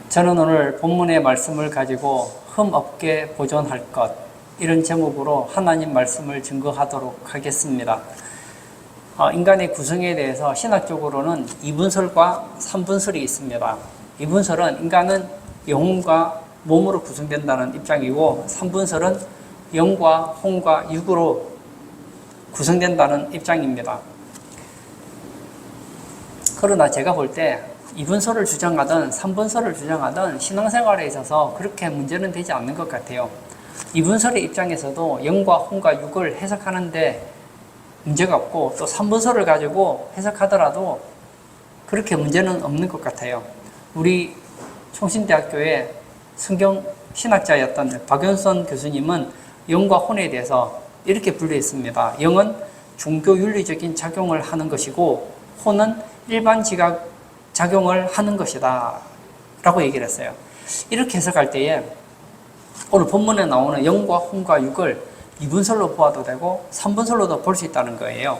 저는 오늘 본문의 말씀을 가지고 흠없게 보존할 것, 이런 제목으로 하나님 말씀을 증거하도록 하겠습니다. 인간의 구성에 대해서 신학적으로는 이분설과 삼분설이 있습니다. 이분설은 인간은 영혼과 몸으로 구성된다는 입장이고, 삼분설은 영과 혼과 육으로 구성된다는 입장입니다. 그러나 제가 볼 때 이분설을 주장하든 삼분설을 주장하든 신앙생활에 있어서 그렇게 문제는 되지 않는 것 같아요. 이분설의 입장에서도 영과 혼과 육을 해석하는데 문제가 없고, 또 삼분설을 가지고 해석하더라도 그렇게 문제는 없는 것 같아요. 우리 총신대학교의 성경 신학자였던 박연선 교수님은 영과 혼에 대해서 이렇게 분류했습니다. 영은 종교윤리적인 작용을 하는 것이고, 혼은 일반 지각 작용을 하는 것이다 라고 얘기를 했어요. 이렇게 해석할 때에 오늘 본문에 나오는 영과 혼과 육을 이분설로 보아도 되고 삼분설로도 볼 수 있다는 거예요.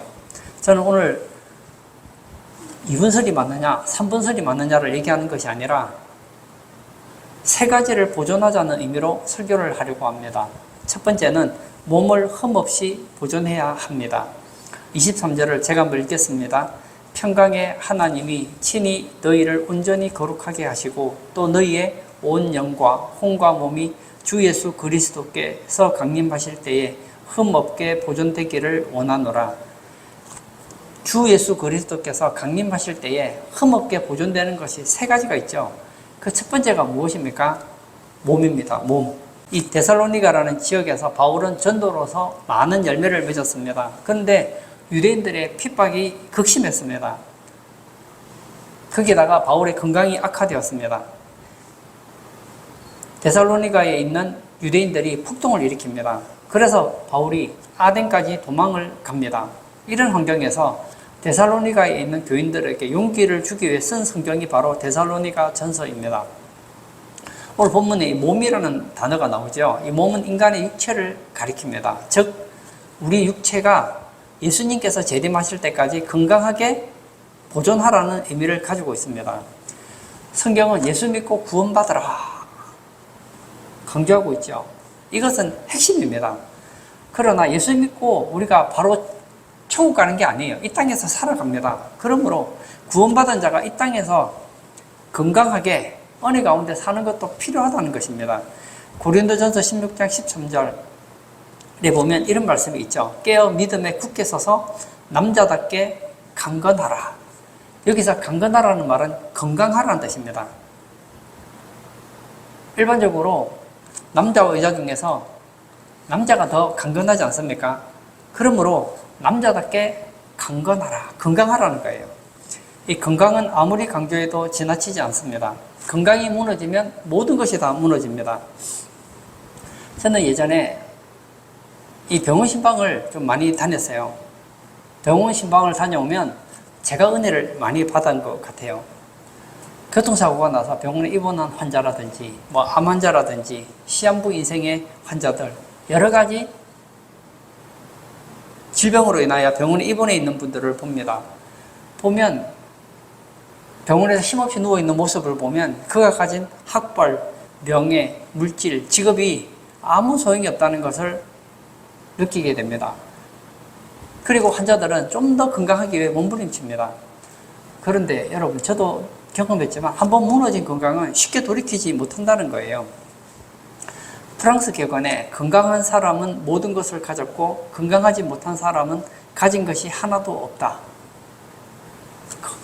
저는 오늘 이분설이 맞느냐 삼분설이 맞느냐를 얘기하는 것이 아니라 세 가지를 보존하자는 의미로 설교를 하려고 합니다. 첫 번째는 몸을 흠없이 보존해야 합니다. 23절을 제가 한번 읽겠습니다. 평강의 하나님이 친히 너희를 온전히 거룩하게 하시고 또 너희의 온 영과 혼과 몸이 주 예수 그리스도께서 강림하실 때에 흠없게 보존되기를 원하노라. 주 예수 그리스도께서 강림하실 때에 흠없게 보존되는 것이 세 가지가 있죠. 그 첫 번째가 무엇입니까? 몸입니다. 몸. 이 데살로니가라는 지역에서 바울은 전도로서 많은 열매를 맺었습니다. 그런데 유대인들의 핍박이 극심했습니다. 거기다가 바울의 건강이 악화되었습니다. 데살로니가에 있는 유대인들이 폭동을 일으킵니다. 그래서 바울이 아덴까지 도망을 갑니다. 이런 환경에서 데살로니가에 있는 교인들에게 용기를 주기 위해 쓴 성경이 바로 데살로니가 전서입니다. 오늘 본문에 이 몸이라는 단어가 나오죠. 이 몸은 인간의 육체를 가리킵니다. 즉 우리 육체가 예수님께서 재림하실 때까지 건강하게 보존하라는 의미를 가지고 있습니다. 성경은 예수 믿고 구원받으라 강조하고 있죠. 이것은 핵심입니다. 그러나 예수 믿고 우리가 바로 천국 가는 게 아니에요. 이 땅에서 살아갑니다. 그러므로 구원받은 자가 이 땅에서 건강하게 은혜 가운데 사는 것도 필요하다는 것입니다. 고린도전서 16장 13절에 보면 이런 말씀이 있죠. 깨어 믿음에 굳게 서서 남자답게 강건하라. 여기서 강건하라는 말은 건강하라는 뜻입니다. 일반적으로 남자와 여자 중에서 남자가 더 강건하지 않습니까? 그러므로 남자답게 강건하라, 건강하라는 거예요. 이 건강은 아무리 강조해도 지나치지 않습니다. 건강이 무너지면 모든 것이 다 무너집니다. 저는 예전에 이 병원 신방을 좀 많이 다녔어요. 병원 신방을 다녀오면 제가 은혜를 많이 받은 것 같아요. 교통사고가 나서 병원에 입원한 환자라든지 암 환자라든지 시한부 인생의 환자들, 여러 가지 질병으로 인하여 병원에 입원해 있는 분들을 봅니다. 보면 병원에서 힘없이 누워있는 모습을 보면 그가 가진 학벌, 명예, 물질, 직업이 아무 소용이 없다는 것을 느끼게 됩니다. 그리고 환자들은 좀 더 건강하기 위해 몸부림칩니다. 그런데 여러분, 저도 경험했지만 한번 무너진 건강은 쉽게 돌이키지 못한다는 거예요. 프랑스 격언에 건강한 사람은 모든 것을 가졌고 건강하지 못한 사람은 가진 것이 하나도 없다.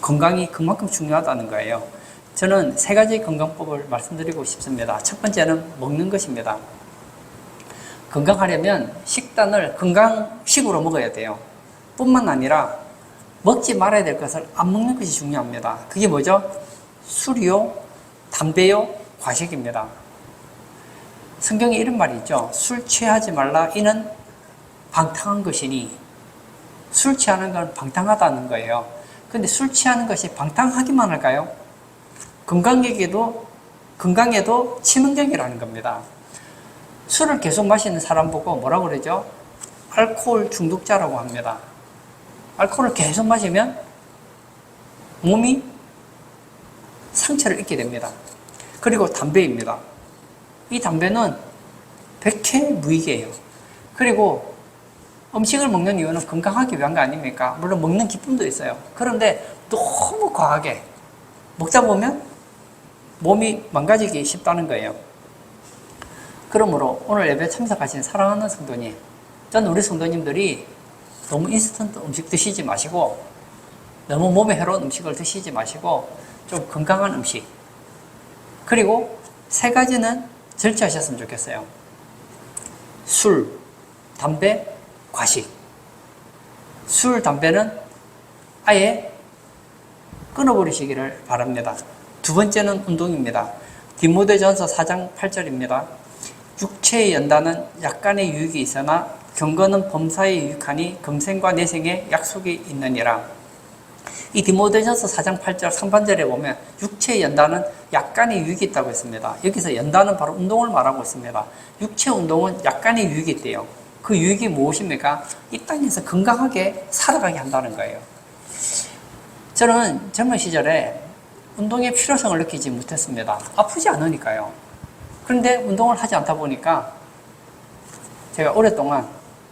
건강이 그만큼 중요하다는 거예요. 저는 세 가지 건강법을 말씀드리고 싶습니다. 첫 번째는 먹는 것입니다. 건강하려면 식단을 건강식으로 먹어야 돼요. 뿐만 아니라 먹지 말아야 될 것을 안 먹는 것이 중요합니다. 그게 뭐죠? 술이요, 담배요, 과식입니다. 성경에 이런 말이 있죠. 술 취하지 말라, 이는 방탕한 것이니. 술 취하는 건 방탕하다는 거예요. 근데 술 취하는 것이 방탕하기만 할까요? 건강에도 치명적이라는 겁니다. 술을 계속 마시는 사람 보고 뭐라고 그러죠? 알코올 중독자라고 합니다. 알코올을 계속 마시면 몸이 상처를 입게 됩니다. 그리고 담배입니다. 이 담배는 백해무익이에요. 그리고 음식을 먹는 이유는 건강하기 위한 거 아닙니까? 물론 먹는 기쁨도 있어요. 그런데 너무 과하게 먹다 보면 몸이 망가지기 쉽다는 거예요. 그러므로 오늘 예배 참석하신 사랑하는 성도님, 저는 우리 성도님들이 너무 인스턴트 음식 드시지 마시고 너무 몸에 해로운 음식을 드시지 마시고 좀 건강한 음식, 그리고 세 가지는 절제하셨으면 좋겠어요. 술, 담배, 과식. 술, 담배는 아예 끊어버리시기를 바랍니다. 두 번째는 운동입니다. 디모데전서 4장 8절입니다. 육체의 연단은 약간의 유익이 있으나 경건은 범사에 유익하니 금생과 내생에 약속이 있느니라. 이 디모데전서 4장 8절 상반절에 보면 육체의 연단은 약간의 유익이 있다고 했습니다. 여기서 연단은 바로 운동을 말하고 있습니다. 육체 운동은 약간의 유익이 있대요. 그 유익이 무엇입니까? 이 땅에서 건강하게 살아가게 한다는 거예요. 저는 젊은 시절에 운동의 필요성을 느끼지 못했습니다. 아프지 않으니까요. 그런데 운동을 하지 않다 보니까 제가 오랫동안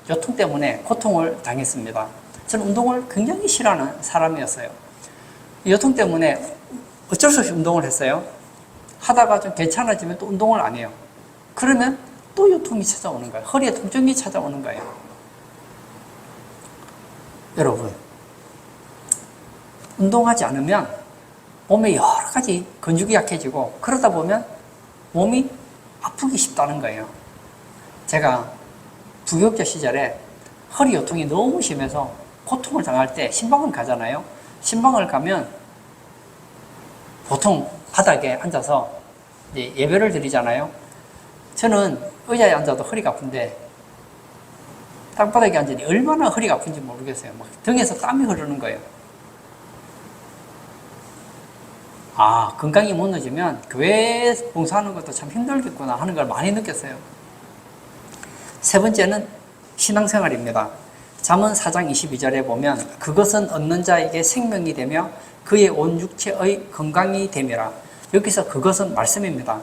요통 때문에 고통을 당했습니다. 저는 운동을 굉장히 싫어하는 사람이었어요. 요통 때문에 어쩔 수 없이 운동을 했어요. 하다가 좀 괜찮아지면 또 운동을 안 해요. 그러면 또 요통이 찾아오는 거예요. 허리에 통증이 찾아오는 거예요. 여러분, 운동하지 않으면 몸에 여러 가지 근육이 약해지고 그러다 보면 몸이 아프기 쉽다는 거예요. 제가 부교육자 시절에 허리 요통이 너무 심해서 고통을 당할 때 신방을 가잖아요. 신방을 가면 보통 바닥에 앉아서 예배를 드리잖아요. 저는 의자에 앉아도 허리가 아픈데 땅바닥에 앉으니 얼마나 허리가 아픈지 모르겠어요. 막 등에서 땀이 흐르는 거예요. 아, 건강이 무너지면 교회 봉사하는 것도 참 힘들겠구나 하는 걸 많이 느꼈어요. 세 번째는 신앙생활입니다. 잠언 4장 22절에 보면 그것은 얻는 자에게 생명이 되며 그의 온 육체의 건강이 됨이라. 여기서 그것은 말씀입니다.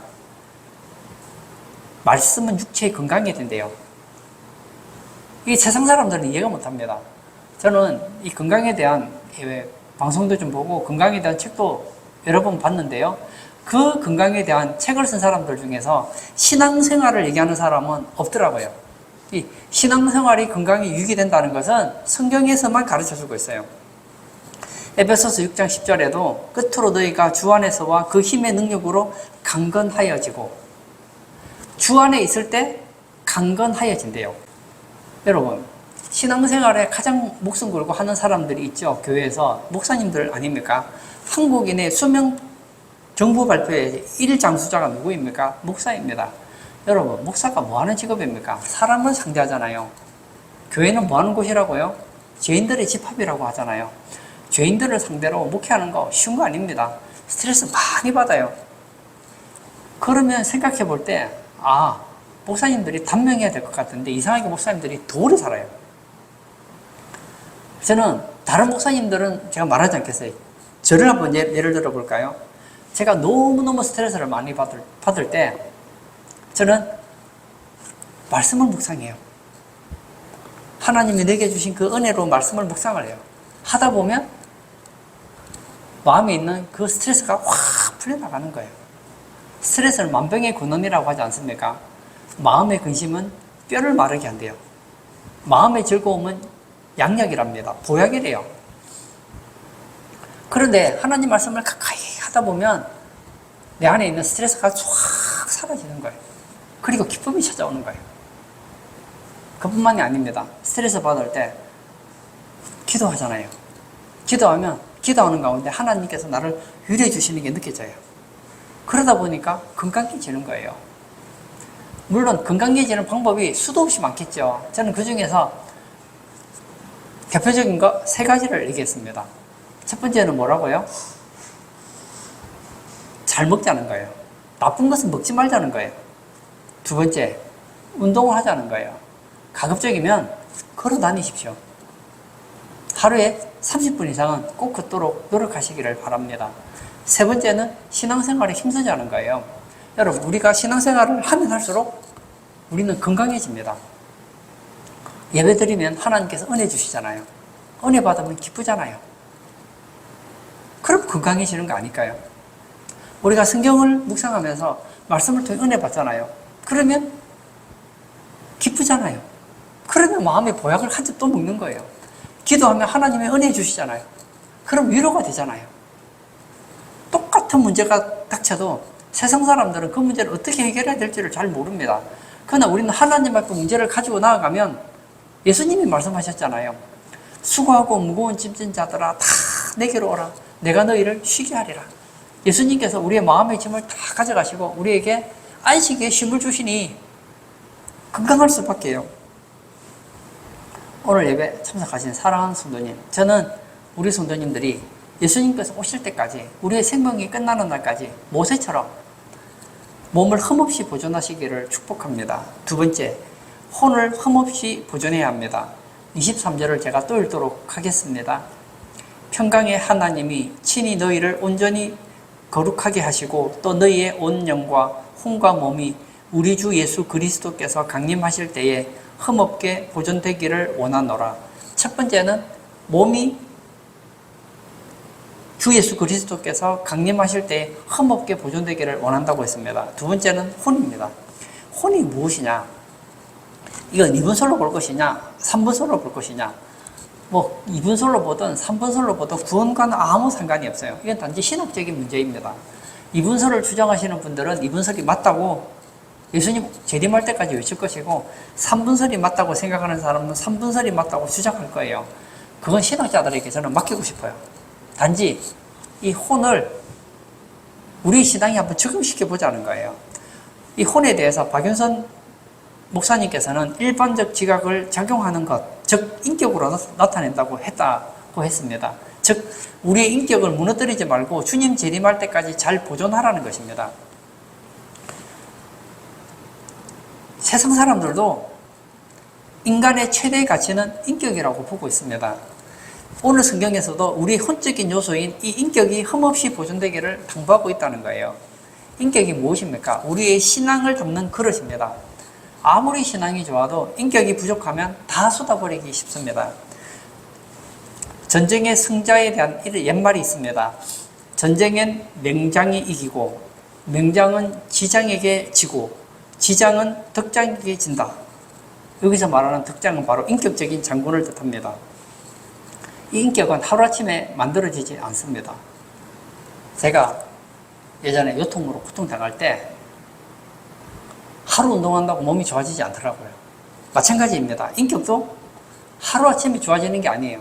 말씀은 육체의 건강이 된대요. 이 세상 사람들은 이해가 못합니다. 저는 이 건강에 대한 방송도 좀 보고 건강에 대한 책도 여러 번 봤는데요. 그 건강에 대한 책을 쓴 사람들 중에서 신앙생활을 얘기하는 사람은 없더라고요. 이 신앙생활이 건강에 유익이 된다는 것은 성경에서만 가르쳐주고 있어요. 에베소서 6장 10절에도 끝으로 너희가 주 안에서와 그 힘의 능력으로 강건하여지고, 주 안에 있을 때 강건하여진대요. 여러분, 신앙생활에 가장 목숨 걸고 하는 사람들이 있죠. 교회에서 목사님들 아닙니까? 한국인의 수명 정부 발표의 1장수자가 누구입니까? 목사입니다. 여러분, 목사가 뭐하는 직업입니까? 사람을 상대하잖아요. 교회는 뭐하는 곳이라고요? 죄인들의 집합이라고 하잖아요. 죄인들을 상대로 목회하는 거 쉬운 거 아닙니다. 스트레스 많이 받아요. 그러면 생각해 볼 때, 아, 목사님들이 단명해야 될 것 같은데 이상하게 목사님들이 더 오래 살아요. 저는 다른 목사님들은 제가 말하지 않겠어요. 저를 한번 예를 들어 볼까요? 제가 너무너무 스트레스를 많이 받을 때 저는 말씀을 묵상해요. 하나님이 내게 주신 그 은혜로 말씀을 묵상을 해요. 하다 보면 마음에 있는 그 스트레스가 확 풀려나가는 거예요. 스트레스는 만병의 근원이라고 하지 않습니까? 마음의 근심은 뼈를 마르게 한대요. 마음의 즐거움은 양약이랍니다. 보약이래요. 그런데 하나님 말씀을 가까이 하다 보면 내 안에 있는 스트레스가 쫙 사라지는 거예요. 그리고 기쁨이 찾아오는 거예요. 그뿐만이 아닙니다. 스트레스 받을 때 기도하잖아요. 기도하면 기도하는 가운데 하나님께서 나를 위로해 주시는 게 느껴져요. 그러다 보니까 건강해지는 거예요. 물론 건강해지는 방법이 수도 없이 많겠죠. 저는 그 중에서 대표적인 거 세 가지를 얘기했습니다. 첫 번째는 뭐라고요? 잘 먹자는 거예요. 나쁜 것은 먹지 말자는 거예요. 두 번째, 운동을 하자는 거예요. 가급적이면 걸어 다니십시오. 하루에 30분 이상은 꼭 걷도록 노력하시기를 바랍니다. 세 번째는 신앙생활에 힘쓰자는 거예요. 여러분, 우리가 신앙생활을 하면 할수록 우리는 건강해집니다. 예배 드리면 하나님께서 은혜 주시잖아요. 은혜 받으면 기쁘잖아요. 그럼 건강해지는 거 아닐까요? 우리가 성경을 묵상하면서 말씀을 통해 은혜 받잖아요. 그러면 기쁘잖아요. 그러면 마음의 보약을 한 점 또 먹는 거예요. 기도하면 하나님의 은혜 주시잖아요. 그럼 위로가 되잖아요. 똑같은 문제가 닥쳐도 세상 사람들은 그 문제를 어떻게 해결해야 될지를 잘 모릅니다. 그러나 우리는 하나님 앞에 문제를 가지고 나아가면 예수님이 말씀하셨잖아요. 수고하고 무거운 짐진 자들아 다 내게로 오라. 내가 너희를 쉬게 하리라. 예수님께서 우리의 마음의 짐을 다 가져가시고 우리에게 안식의 쉼을 주시니 건강할 수밖에요. 오늘 예배 참석하신 사랑하는 성도님, 저는 우리 성도님들이 예수님께서 오실 때까지 우리의 생명이 끝나는 날까지 모세처럼 몸을 흠없이 보존하시기를 축복합니다. 두 번째, 혼을 흠없이 보존해야 합니다. 23절을 제가 또 읽도록 하겠습니다. 평강의 하나님이 친히 너희를 온전히 거룩하게 하시고 또 너희의 온 영과 혼과 몸이 우리 주 예수 그리스도께서 강림하실 때에 흠없게 보존되기를 원하노라. 첫 번째는 몸이 주 예수 그리스도께서 강림하실 때 흠없게 보존되기를 원한다고 했습니다. 두 번째는 혼입니다. 혼이 무엇이냐? 이건 2분설로 볼 것이냐? 3분설로 볼 것이냐? 2분설로 보든 3분설로 보든 구원과는 아무 상관이 없어요. 이건 단지 신학적인 문제입니다. 2분설을 주장하시는 분들은 2분설이 맞다고 예수님 재림할 때까지 외칠 것이고 3분설이 맞다고 생각하는 사람은 3분설이 맞다고 주장할 거예요. 그건 신학자들에게 저는 맡기고 싶어요. 단지 이 혼을 우리 신앙에 한번 적용시켜 보자는 거예요. 이 혼에 대해서 박윤선 목사님께서는 일반적 지각을 작용하는 것, 즉 인격으로 나타낸다고 했습니다. 즉 우리의 인격을 무너뜨리지 말고 주님 재림할 때까지 잘 보존하라는 것입니다. 세상 사람들도 인간의 최대의 가치는 인격이라고 보고 있습니다. 오늘 성경에서도 우리 혼적인 요소인 이 인격이 흠없이 보존되기를 당부하고 있다는 거예요. 인격이 무엇입니까? 우리의 신앙을 담는 그릇입니다. 아무리 신앙이 좋아도 인격이 부족하면 다 쏟아버리기 쉽습니다. 전쟁의 승자에 대한 옛말이 있습니다. 전쟁엔 명장이 이기고 명장은 지장에게 지고 지장은 덕장에게 진다. 여기서 말하는 덕장은 바로 인격적인 장군을 뜻합니다. 이 인격은 하루아침에 만들어지지 않습니다. 제가 예전에 요통으로 고통당할 때 하루 운동한다고 몸이 좋아지지 않더라고요. 마찬가지입니다. 인격도 하루아침에 좋아지는 게 아니에요.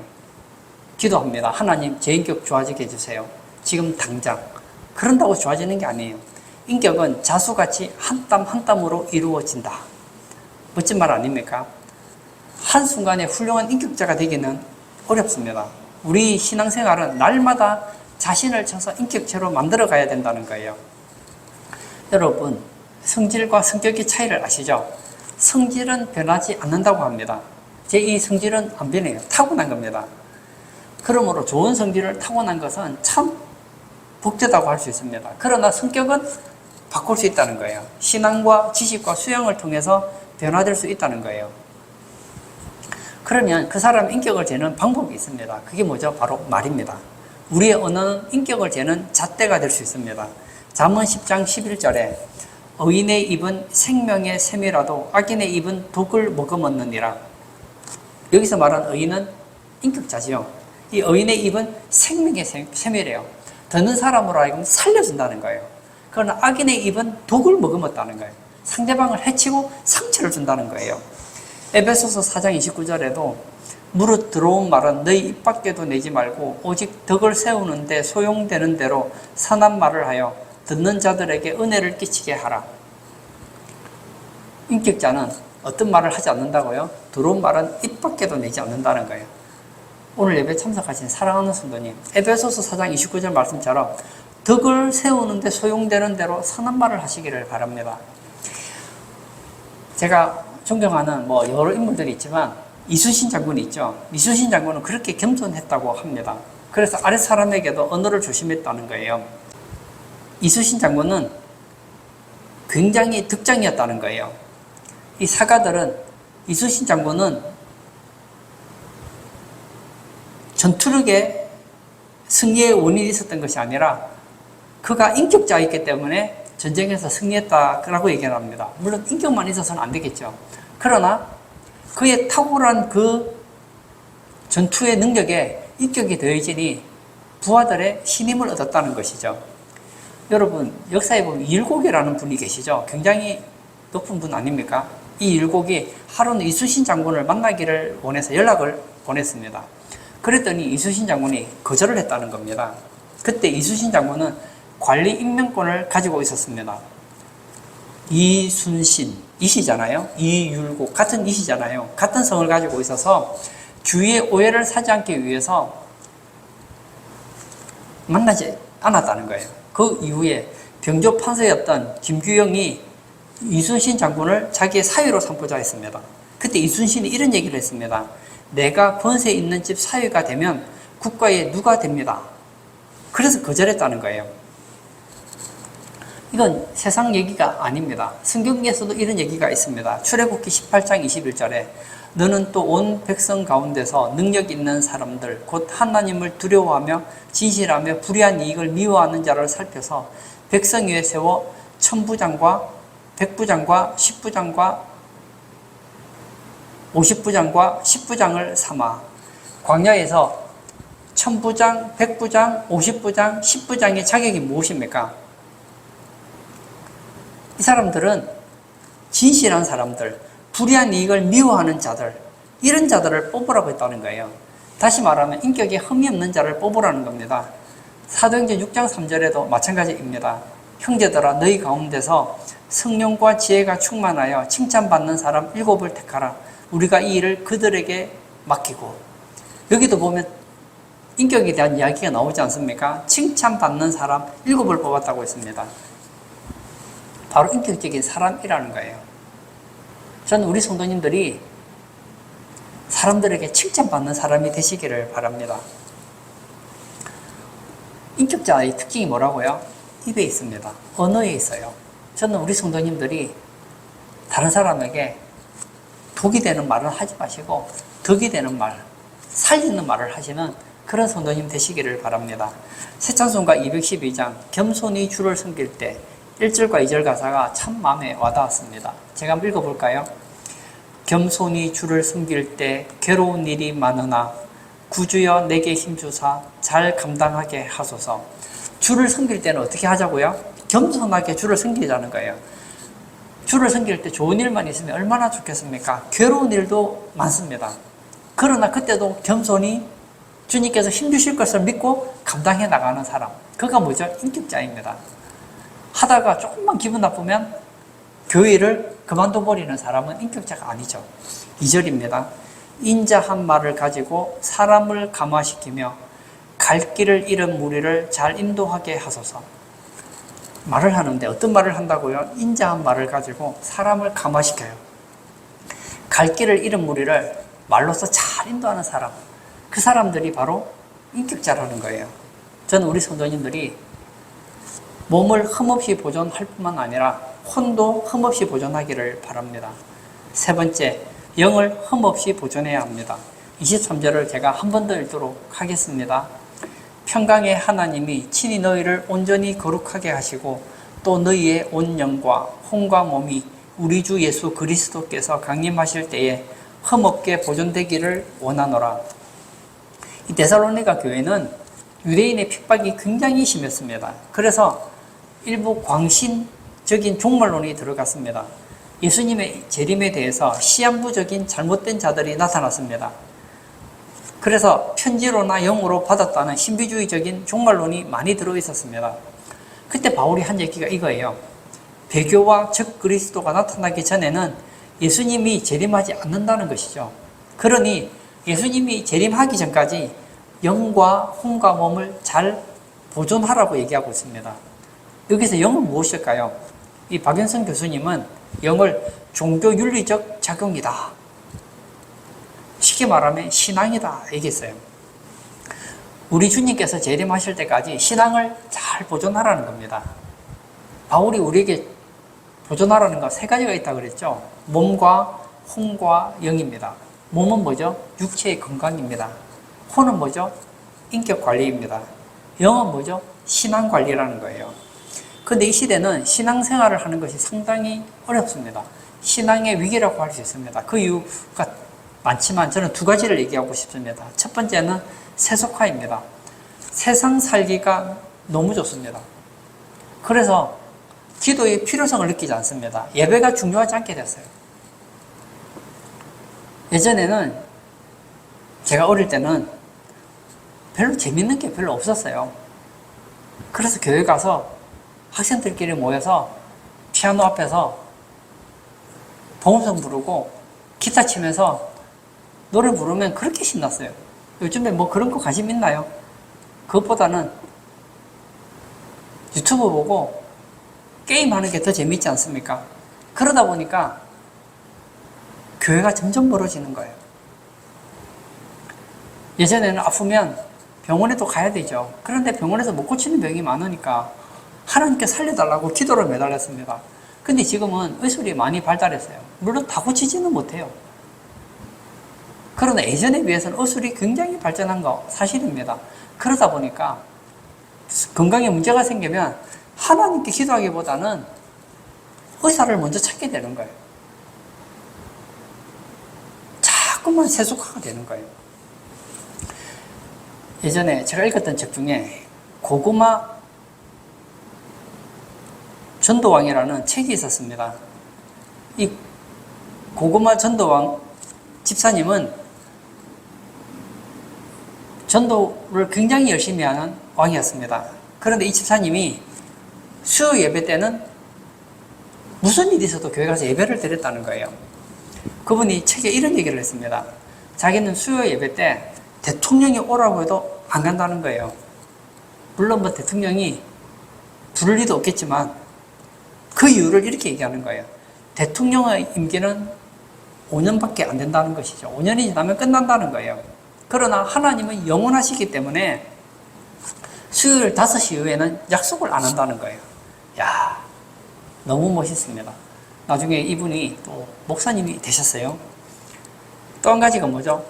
기도합니다. 하나님, 제 인격 좋아지게 해주세요. 지금 당장. 그런다고 좋아지는 게 아니에요. 인격은 자수같이 한 땀 한 땀으로 이루어진다. 멋진 말 아닙니까? 한순간에 훌륭한 인격자가 되기는 어렵습니다. 우리 신앙생활은 날마다 자신을 쳐서 인격체로 만들어 가야 된다는 거예요. 여러분, 성질과 성격의 차이를 아시죠? 성질은 변하지 않는다고 합니다. 제2 성질은 안 변해요. 타고난 겁니다. 그러므로 좋은 성질을 타고난 것은 참 복되다고 할 수 있습니다. 그러나 성격은 바꿀 수 있다는 거예요. 신앙과 지식과 수양을 통해서 변화될 수 있다는 거예요. 그러면 그 사람의 인격을 재는 방법이 있습니다. 그게 뭐죠? 바로 말입니다. 우리의 언어는 인격을 재는 잣대가 될 수 있습니다. 잠언 10장 11절에 의인의 입은 생명의 샘이라도 악인의 입은 독을 머금었느니라. 여기서 말한 의인은 인격자지요. 이 의인의 입은 생명의 샘이래요. 듣는 사람으로 하여금 살려준다는 거예요. 그러나 악인의 입은 독을 머금었다는 거예요. 상대방을 해치고 상처를 준다는 거예요. 에베소서 4장 29절에도 무릇 들어온 말은 너희 입 밖에도 내지 말고 오직 덕을 세우는 데 소용되는 대로 선한 말을 하여 듣는 자들에게 은혜를 끼치게 하라. 인격자는 어떤 말을 하지 않는다고요? 들어온 말은 입 밖에도 내지 않는다는 거예요. 오늘 예배 참석하신 사랑하는 성도님, 에베소서 4장 29절 말씀처럼 덕을 세우는 데 소용되는 대로 선한 말을 하시기를 바랍니다. 제가 존경하는 여러 인물들이 있지만 이순신 장군이 있죠. 이순신 장군은 그렇게 겸손했다고 합니다. 그래서 아랫 사람에게도 언어를 조심했다는 거예요. 이순신 장군은 굉장히 득장이었다는 거예요. 이 사가들은 이순신 장군은 전투력에 승리의 원인이 있었던 것이 아니라 그가 인격자였기 때문에 전쟁에서 승리했다라고 얘기를 합니다. 물론 인격만 있어서는 안 되겠죠. 그러나 그의 탁월한 그 전투의 능력에 인격이 더해지니 부하들의 신임을 얻었다는 것이죠. 여러분, 역사에 보면 이일곡이라는 분이 계시죠. 굉장히 높은 분 아닙니까? 이 이일곡이 하루는 이순신 장군을 만나기를 원해서 연락을 보냈습니다. 그랬더니 이순신 장군이 거절을 했다는 겁니다. 그때 이순신 장군은 관리 임명권을 가지고 있었습니다. 이순신, 이시잖아요. 이율곡, 같은 이시잖아요. 같은 성을 가지고 있어서 주위의 오해를 사지 않기 위해서 만나지 않았다는 거예요. 그 이후에 병조 판서였던 김규영이 이순신 장군을 자기의 사위로 삼고자 했습니다. 그때 이순신이 이런 얘기를 했습니다. 내가 권세 있는 집 사위가 되면 국가에 누가 됩니다. 그래서 거절했다는 거예요. 이건 세상 얘기가 아닙니다. 성경에서도 이런 얘기가 있습니다. 출애굽기 18장 21절에 너는 또 온 백성 가운데서 능력 있는 사람들 곧 하나님을 두려워하며 진실하며 불의한 이익을 미워하는 자를 살펴서 백성 위에 세워 천부장과 백부장과 십부장과 50부장과 10부장을 삼아. 광야에서 천부장, 백부장, 50부장, 10부장의 자격이 무엇입니까? 이 사람들은 진실한 사람들, 불의한 이익을 미워하는 자들, 이런 자들을 뽑으라고 했다는 거예요. 다시 말하면 인격에 흠이 없는 자를 뽑으라는 겁니다. 사도행전 6장 3절에도 마찬가지입니다. 형제들아 너희 가운데서 성령과 지혜가 충만하여 칭찬받는 사람 7을 택하라. 우리가 이 일을 그들에게 맡기고. 여기도 보면 인격에 대한 이야기가 나오지 않습니까? 칭찬받는 사람 7을 뽑았다고 했습니다. 바로 인격적인 사람이라는 거예요. 저는 우리 성도님들이 사람들에게 칭찬받는 사람이 되시기를 바랍니다. 인격자의 특징이 뭐라고요? 입에 있습니다. 언어에 있어요. 저는 우리 성도님들이 다른 사람에게 독이 되는 말을 하지 마시고 덕이 되는 말, 살리는 말을 하시는 그런 성도님 되시기를 바랍니다. 새찬송가 212장 겸손히 주를 섬길 때 1절과 2절 가사가 참 마음에 와닿았습니다. 제가 한번 읽어볼까요? 겸손히 주를 섬길 때 괴로운 일이 많으나 구주여 내게 힘주사 잘 감당하게 하소서. 주를 섬길 때는 어떻게 하자고요? 겸손하게 주를 섬기자는 거예요. 주를 섬길 때 좋은 일만 있으면 얼마나 좋겠습니까? 괴로운 일도 많습니다. 그러나 그때도 겸손히 주님께서 힘주실 것을 믿고 감당해 나가는 사람, 그가 뭐죠? 인격자입니다. 하다가 조금만 기분 나쁘면 교회를 그만둬버리는 사람은 인격자가 아니죠. 2절입니다. 인자한 말을 가지고 사람을 감화시키며 갈 길을 잃은 무리를 잘 인도하게 하소서. 말을 하는데 어떤 말을 한다고요? 인자한 말을 가지고 사람을 감화시켜요. 갈 길을 잃은 무리를 말로서 잘 인도하는 사람, 그 사람들이 바로 인격자라는 거예요. 저는 우리 성도님들이 몸을 흠없이 보존할 뿐만 아니라 혼도 흠없이 보존하기를 바랍니다. 세 번째, 영을 흠없이 보존해야 합니다. 23절을 제가 한 번 더 읽도록 하겠습니다. 평강의 하나님이 친히 너희를 온전히 거룩하게 하시고 또 너희의 온 영과 혼과 몸이 우리 주 예수 그리스도께서 강림하실 때에 흠없게 보존되기를 원하노라. 이 데살로니가 교회는 유대인의 핍박이 굉장히 심했습니다. 그래서 일부 광신적인 종말론이 들어갔습니다. 예수님의 재림에 대해서 시한부적인 잘못된 자들이 나타났습니다. 그래서 편지로나 영으로 받았다는 신비주의적인 종말론이 많이 들어있었습니다. 그때 바울이 한 얘기가 이거예요. 배교와 적 그리스도가 나타나기 전에는 예수님이 재림하지 않는다는 것이죠. 그러니 예수님이 재림하기 전까지 영과 혼과 몸을 잘 보존하라고 얘기하고 있습니다. 여기서 영은 무엇일까요? 이 박연성 교수님은 영을 종교윤리적 작용이다, 쉽게 말하면 신앙이다 얘기했어요. 우리 주님께서 재림하실 때까지 신앙을 잘 보존하라는 겁니다. 바울이 우리에게 보존하라는 거 세 가지가 있다고 그랬죠. 몸과 혼과 영입니다. 몸은 뭐죠? 육체의 건강입니다. 혼은 뭐죠? 인격 관리입니다. 영은 뭐죠? 신앙 관리라는 거예요. 근데 이 시대는 신앙생활을 하는 것이 상당히 어렵습니다. 신앙의 위기라고 할 수 있습니다. 그 이유가 많지만 저는 두 가지를 얘기하고 싶습니다. 첫 번째는 세속화입니다. 세상 살기가 너무 좋습니다. 그래서 기도의 필요성을 느끼지 않습니다. 예배가 중요하지 않게 됐어요. 예전에는 제가 어릴 때는 별로 재밌는 게 별로 없었어요. 그래서 교회 가서 학생들끼리 모여서 피아노 앞에서 봉송 부르고 기타 치면서 노래 부르면 그렇게 신났어요. 요즘에 뭐 그런 거 관심 있나요? 그것보다는 유튜브 보고 게임하는 게 더 재밌지 않습니까? 그러다 보니까 교회가 점점 멀어지는 거예요. 예전에는 아프면 병원에도 가야 되죠. 그런데 병원에서 못 고치는 병이 많으니까 하나님께 살려달라고 기도를 매달렸습니다. 근데 지금은 의술이 많이 발달했어요. 물론 다 고치지는 못해요. 그러나 예전에 비해서는 의술이 굉장히 발전한 거 사실입니다. 그러다 보니까 건강에 문제가 생기면 하나님께 기도하기보다는 의사를 먼저 찾게 되는 거예요. 자꾸만 세속화가 되는 거예요. 예전에 제가 읽었던 책 중에 고구마 전도왕이라는 책이 있었습니다. 이 고구마 전도왕 집사님은 전도를 굉장히 열심히 하는 왕이었습니다. 그런데 이 집사님이 수요 예배 때는 무슨 일이 있어도 교회 가서 예배를 드렸다는 거예요. 그분이 책에 이런 얘기를 했습니다. 자기는 수요 예배 때 대통령이 오라고 해도 안 간다는 거예요. 물론 뭐 대통령이 부를 리도 없겠지만 그 이유를 이렇게 얘기하는 거예요. 대통령의 임기는 5년밖에 안 된다는 것이죠. 5년이 지나면 끝난다는 거예요. 그러나 하나님은 영원하시기 때문에 수요일 5시 이후에는 약속을 안 한다는 거예요. 야, 너무 멋있습니다. 나중에 이분이 또 목사님이 되셨어요. 또 한 가지가 뭐죠?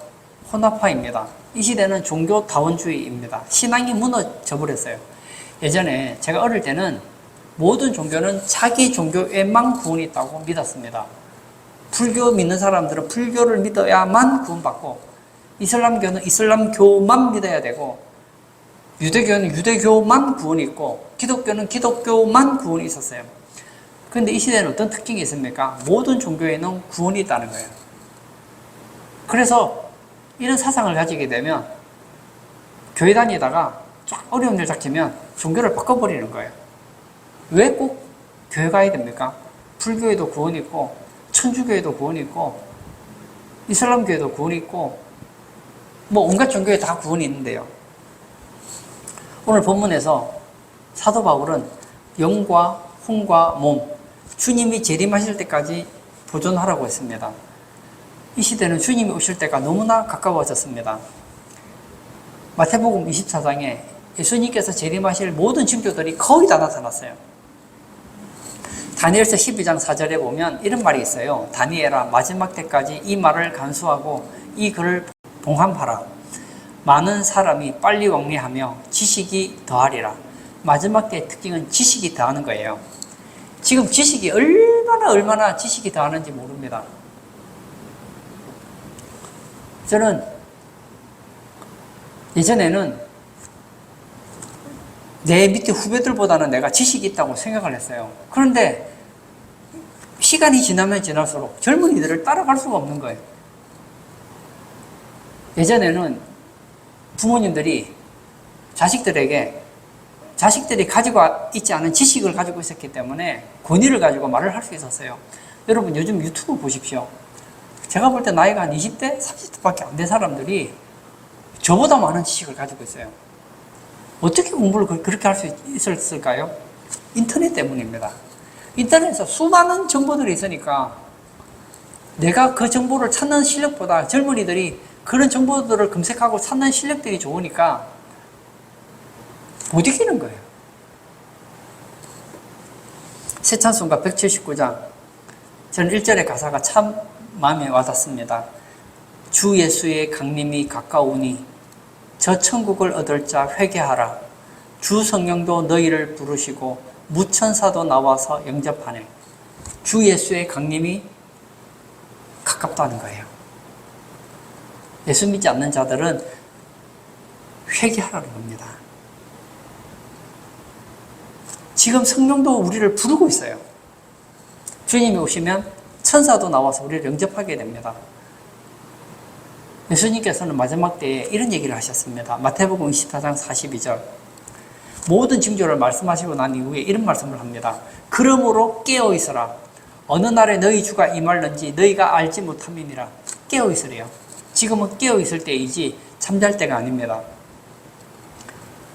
혼합파입니다. 이 시대는 종교다원주의입니다. 신앙이 무너져 버렸어요. 예전에 제가 어릴 때는 모든 종교는 자기 종교에만 구원이 있다고 믿었습니다. 불교 믿는 사람들은 불교를 믿어야만 구원받고, 이슬람교는 이슬람교만 믿어야 되고, 유대교는 유대교만 구원이 있고, 기독교는 기독교만 구원이 있었어요. 그런데 이 시대는 어떤 특징이 있습니까? 모든 종교에는 구원이 있다는 거예요. 그래서 이런 사상을 가지게 되면 교회 다니다가 쫙 어려운 일 닥치면 종교를 바꿔버리는 거예요. 왜 꼭 교회 가야 됩니까? 불교에도 구원이 있고, 천주교에도 구원이 있고, 이슬람교에도 구원이 있고, 뭐 온갖 종교에 다 구원이 있는데요. 오늘 본문에서 사도 바울은 영과 혼과 몸, 주님이 재림하실 때까지 보존하라고 했습니다. 이 시대는 주님이 오실 때가 너무나 가까워졌습니다. 마태복음 24장에 예수님께서 재림하실 모든 징조들이 거의 다 나타났어요. 다니엘서 12장 4절에 보면 이런 말이 있어요. 다니엘아, 마지막 때까지 이 말을 간수하고 이 글을 봉함하라. 많은 사람이 빨리 왕래하며 지식이 더하리라. 마지막 때의 특징은 지식이 더하는 거예요. 지금 지식이 얼마나 지식이 더하는지 모릅니다. 저는 예전에는 내 밑에 후배들보다는 내가 지식이 있다고 생각을 했어요. 그런데 시간이 지나면 지날수록 젊은이들을 따라갈 수가 없는 거예요. 예전에는 부모님들이 자식들이 가지고 있지 않은 지식을 가지고 있었기 때문에 권위를 가지고 말을 할 수 있었어요. 여러분 요즘 유튜브 보십시오. 제가 볼 때 나이가 한 20대, 30대밖에 안 된 사람들이 저보다 많은 지식을 가지고 있어요. 어떻게 공부를 그렇게 할 수 있었을까요? 인터넷 때문입니다. 인터넷에서 수많은 정보들이 있으니까 내가 그 정보를 찾는 실력보다 젊은이들이 그런 정보들을 검색하고 찾는 실력들이 좋으니까 못 이기는 거예요. 새 찬송가 179장, 저는 1절의 가사가 참 마음에 와닿습니다. 주 예수의 강림이 가까우니 저 천국을 얻을 자 회개하라. 주 성령도 너희를 부르시고 무천사도 나와서 영접하네. 주 예수의 강림이 가깝다는 거예요. 예수 믿지 않는 자들은 회개하라는 겁니다. 지금 성령도 우리를 부르고 있어요. 주님이 오시면 천사도 나와서 우리를 영접하게 됩니다. 예수님께서는 마지막 때에 이런 얘기를 하셨습니다. 마태복음 24장 42절. 모든 징조를 말씀하시고 난 이후에 이런 말씀을 합니다. 그러므로 깨어 있으라. 어느 날에 너희 주가 임할는지 너희가 알지 못함이니라. 깨어 있으래요. 지금은 깨어 있을 때이지 잠잘 때가 아닙니다.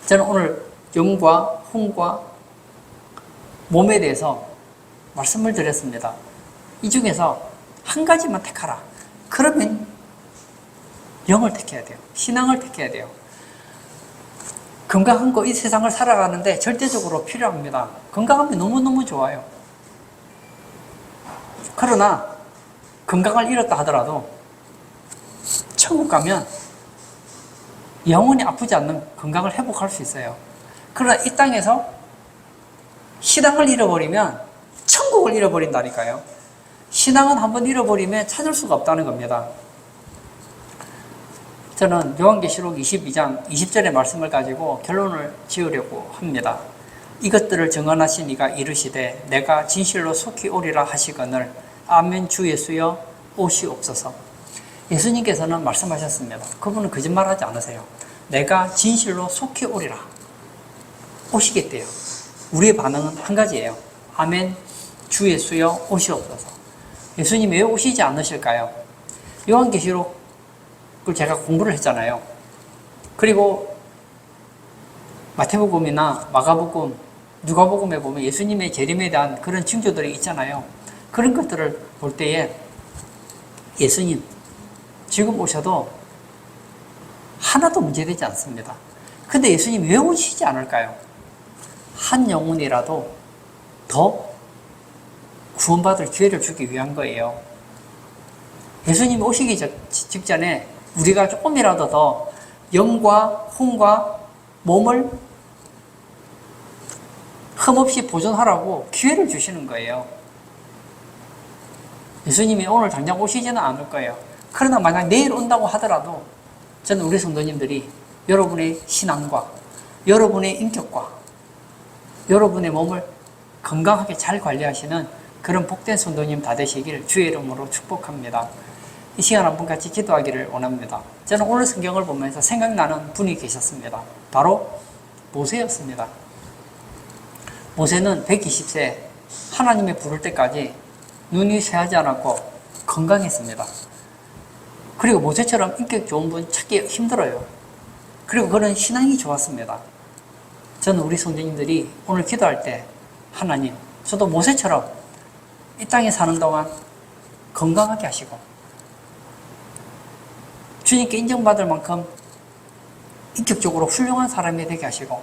저는 오늘 영과 혼과 몸에 대해서 말씀을 드렸습니다. 이 중에서 한 가지만 택하라. 그러면 영을 택해야 돼요. 신앙을 택해야 돼요. 건강한 거 이 세상을 살아가는데 절대적으로 필요합니다. 건강하면 너무너무 좋아요. 그러나 건강을 잃었다 하더라도 천국 가면 영원히 아프지 않는 건강을 회복할 수 있어요. 그러나 이 땅에서 신앙을 잃어버리면 천국을 잃어버린다니까요. 신앙은 한번 잃어버리면 찾을 수가 없다는 겁니다. 저는 요한계시록 22장 20절의 말씀을 가지고 결론을 지으려고 합니다. 이것들을 정언하신 이가 이르시되 내가 진실로 속히 오리라 하시거늘 아멘 주 예수여 오시옵소서. 예수님께서는 말씀하셨습니다. 그분은 거짓말하지 않으세요. 내가 진실로 속히 오리라. 오시겠대요. 우리의 반응은 한 가지예요. 아멘 주 예수여 오시옵소서. 예수님이 왜 오시지 않으실까요? 요한계시록을 제가 공부를 했잖아요. 그리고 마태복음이나 마가복음, 누가복음에 보면 예수님의 재림에 대한 그런 징조들이 있잖아요. 그런 것들을 볼 때에 예수님 지금 오셔도 하나도 문제되지 않습니다. 근데 예수님 왜 오시지 않을까요? 한 영혼이라도 더 구원받을 기회를 주기 위한 거예요. 예수님이 오시기 직전에 우리가 조금이라도 더 영과 혼과 몸을 흠없이 보존하라고 기회를 주시는 거예요. 예수님이 오늘 당장 오시지는 않을 거예요. 그러나 만약 내일 온다고 하더라도 저는 우리 성도님들이 여러분의 신앙과 여러분의 인격과 여러분의 몸을 건강하게 잘 관리하시는 그런 복된 성도님 다 되시길 주의 이름으로 축복합니다. 이 시간 한번 같이 기도하기를 원합니다. 저는 오늘 성경을 보면서 생각나는 분이 계셨습니다. 바로 모세였습니다. 모세는 120세 하나님의 부를 때까지 눈이 쇠하지 않았고 건강했습니다. 그리고 모세처럼 인격 좋은 분 찾기 힘들어요. 그리고 그런 신앙이 좋았습니다. 저는 우리 성도님들이 오늘 기도할 때 하나님, 저도 모세처럼 이 땅에 사는 동안 건강하게 하시고 주님께 인정받을 만큼 인격적으로 훌륭한 사람이 되게 하시고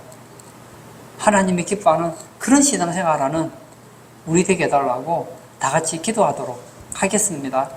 하나님이 기뻐하는 그런 신앙생활하는 우리 되게 해달라고 다 같이 기도하도록 하겠습니다.